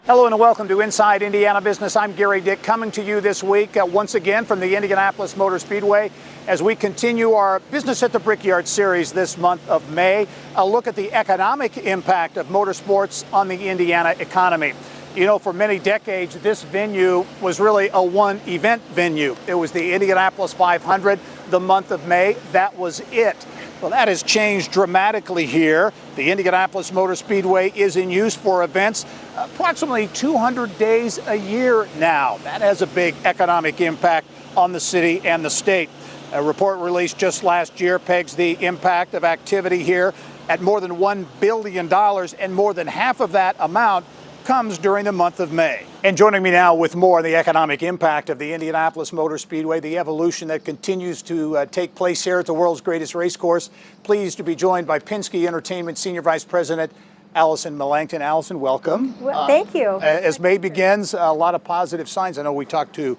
Hello and welcome to Inside Indiana Business. I'm Gary Dick, coming to you this week once again from the Indianapolis Motor Speedway as we continue our Business at the Brickyard series this month of May. A look at the economic impact of motorsports on the Indiana economy. You know, for many decades, this venue was really a one-event venue. It was the Indianapolis 500, the month of May. That was it. Well, that has changed dramatically here. The Indianapolis Motor Speedway is in use for events approximately 200 days a year now. That has a big economic impact on the city and the state. A report released just last year pegs the impact of activity here at more than $1 billion, and more than half of that amount comes during the month of May. And joining me now with more on the economic impact of the Indianapolis Motor Speedway, the evolution that continues to take place here at the world's greatest race course. Pleased to be joined by Penske Entertainment Senior Vice President Allison Melangton. Allison, welcome. Well, thank you. As May begins, a lot of positive signs. I know we talked to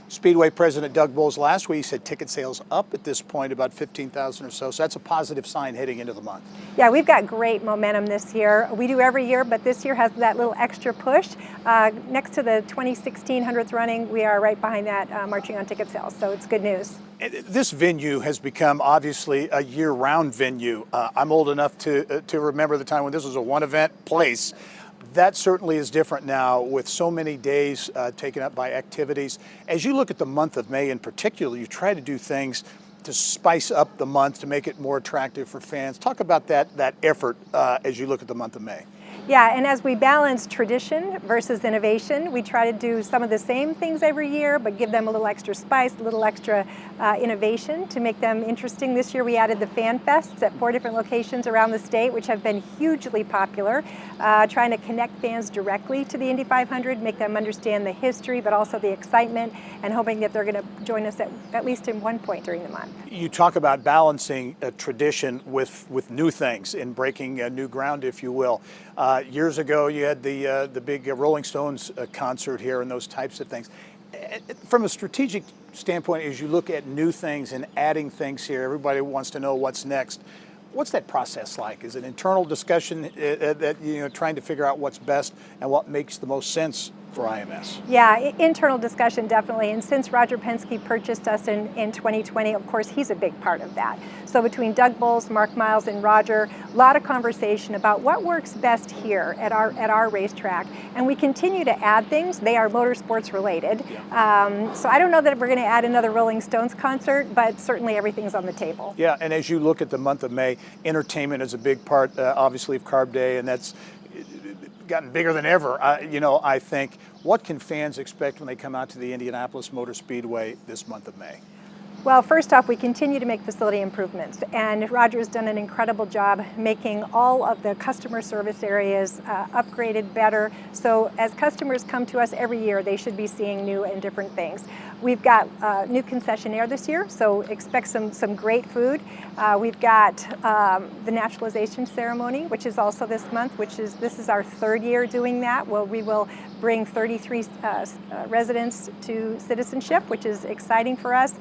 Speedway President Doug Bowles last week. He said ticket sales up at this point about 15,000 or so. So that's a positive sign heading into the month. Yeah, we've got great momentum this year. We do every year, but this year has that little extra push. Next to the 2016 100th running, we are right behind that, marching on ticket sales. So it's good news. This venue has become obviously a year-round venue. I'm old enough to remember the time when this was a one-event place. That certainly is different now with so many days taken up by activities. As you look at the month of May in particular, you try to do things to spice up the month to make it more attractive for fans. Talk about that effort as you look at the month of May. Yeah, and as we balance tradition versus innovation, we try to do some of the same things every year, but give them a little extra spice, a little extra innovation to make them interesting. This year we added the Fan Fests at 4 different locations around the state, which have been hugely popular, trying to connect fans directly to the Indy 500, make them understand the history, but also the excitement, and hoping that they're going to join us at least in one point during the month. You talk about balancing tradition with new things and breaking new ground, if you will. Years ago, you had the big Rolling Stones concert here and those types of things. From a strategic standpoint, as you look at new things and adding things here, everybody wants to know what's next. What's that process like? Is it internal discussion that trying to figure out what's best and what makes the most sense for IMS? Yeah, internal discussion definitely. And since Roger Penske purchased us in 2020, of course, he's a big part of that. So between Doug Bowles, Mark Miles, and Roger, a lot of conversation about what works best here at our racetrack. And we continue to add things. They are motorsports related. So I don't know that we're going to add another Rolling Stones concert, but certainly everything's on the table. Yeah, and as you look at the month of May, entertainment is a big part, obviously, of Carb Day, and that's gotten bigger than ever. I think. What can fans expect when they come out to the Indianapolis Motor Speedway this month of May? Well, first off, we continue to make facility improvements, and Roger's done an incredible job making all of the customer service areas upgraded better. So as customers come to us every year, they should be seeing new and different things. We've got new concessionaire this year, so expect some great food. We've got the naturalization ceremony, which is also this month, this is our 3rd year doing that. Well, we will bring 33 residents to citizenship, which is exciting for us.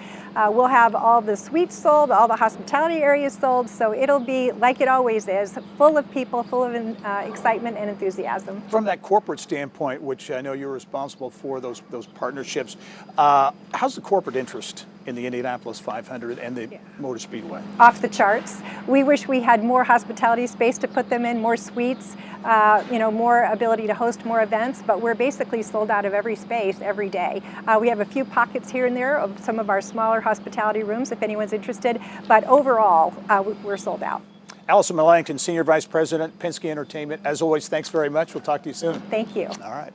We'll have all the suites sold, all the hospitality areas sold, so it'll be like it always is, full of people, full of excitement and enthusiasm. From that corporate standpoint, which I know you're responsible for those partnerships, how's the corporate interest in the Indianapolis 500 and the Motor Speedway? Off the charts. We wish we had more hospitality space to put them in, more suites, more ability to host more events, but we're basically sold out of every space every day. We have a few pockets here and there of some of our smaller hospitality rooms if anyone's interested, but overall, we're sold out. Allison Melangton, Senior Vice President, Penske Entertainment. As always, thanks very much. We'll talk to you soon. Thank you. All right.